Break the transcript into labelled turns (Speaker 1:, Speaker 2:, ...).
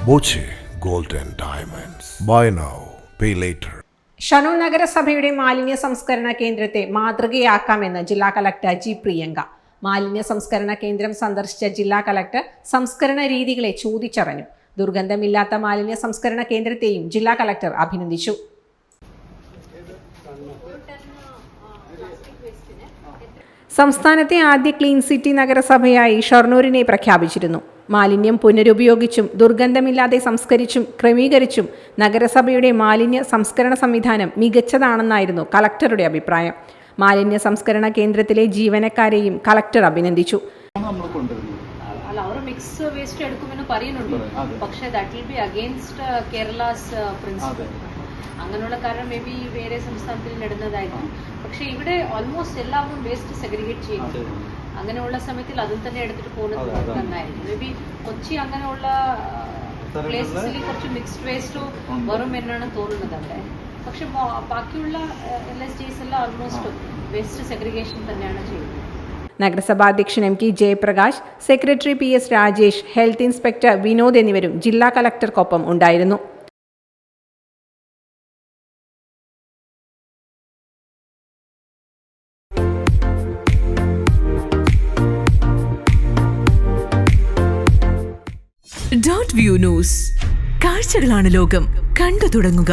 Speaker 1: Boche gold and diamonds. By now pay later.
Speaker 2: Shoranur നഗരസഭയുടെ മാലിന്യ സംസ്കരണ കേന്ദ്രത്തെ മാതൃകയാക്കാമെന്ന് ജില്ലാ കളക്ടർ ജി പ്രിയങ്ക. മാലിന്യ സംസ്കരണ കേന്ദ്രം സന്ദർശിച്ച ജില്ലാ കളക്ടർ സംസ്കരണ രീതികളെ ചോദിച്ചറിഞ്ഞു. ദുർഗന്ധമില്ലാത്ത മാലിന്യ സംസ്കരണ കേന്ദ്രത്തെയും ജില്ലാ കളക്ടർ അഭിനന്ദിച്ചു. സംസ്ഥാനത്തെ ആദ്യ ക്ലീൻ സിറ്റി നഗരസഭയായി ഷൊർണൂരിനെ പ്രഖ്യാപിച്ചിരുന്നു. മാലിന്യം പുനരുപയോഗിച്ചും ദുർഗന്ധമില്ലാതെ സംസ്കരിച്ചും ക്രമീകരിച്ചും നഗരസഭയുടെ മാലിന്യ സംസ്കരണ സംവിധാനം മികച്ചതാണെന്നായിരുന്നു കളക്ടറുടെ അഭിപ്രായം. മാലിന്യ സംസ്കരണ കേന്ദ്രത്തിലെ ജീവനക്കാരെയും കളക്ടർ അഭിനന്ദിച്ചു.
Speaker 3: ಅವರು ಮಿಕ್ಸ್ ವೇಸ್ಟ್ എടുക്കുമെന്ന് പറയുന്നുണ്ട്. പക്ഷേ that will be against Kerala's principal. അങ്ങനെയുള്ള കാരണം മേ ബി വേറെ സംസ്ഥാനത്തിൽ നടന്നതായിരിക്കും. പക്ഷെ ഇവിടെ ഓൾമോസ്റ്റ് എല്ലാവരും വേസ്റ്റ് സെഗ്രിഗേറ്റ് ചെയ്യുന്നു. അങ്ങനെയുള്ള സമയത്തിൽ അതും തന്നെ എടുത്തിട്ട് പോകുന്നത് നന്നായിരിക്കും. മേ ബി കൊച്ചി അങ്ങനെയുള്ള പ്ലേസസിൽ കുറച്ച് മിക്സ്ഡ് വേസ്റ്റ് വരും എന്നാണ് തോന്നുന്നത് അവിടെ. പക്ഷെ ബാക്കിയുള്ള LSDs എല്ലാം ഓൾമോസ്റ്റ് വേസ്റ്റ് സെഗ്രിഗേഷൻ തന്നെയാണ് ചെയ്യുന്നത്.
Speaker 2: നഗരസഭാ അധ്യക്ഷൻ MK Jayaprakash, secretary PS Rajesh, health inspector Vinod എന്നിവരും ജില്ലാ കളക്ടർക്കൊപ്പം ഉണ്ടായിരുന്നു.
Speaker 4: .view ന്യൂസ്, കാഴ്ചകളാണ് ലോകം, കണ്ടു തുടങ്ങുക.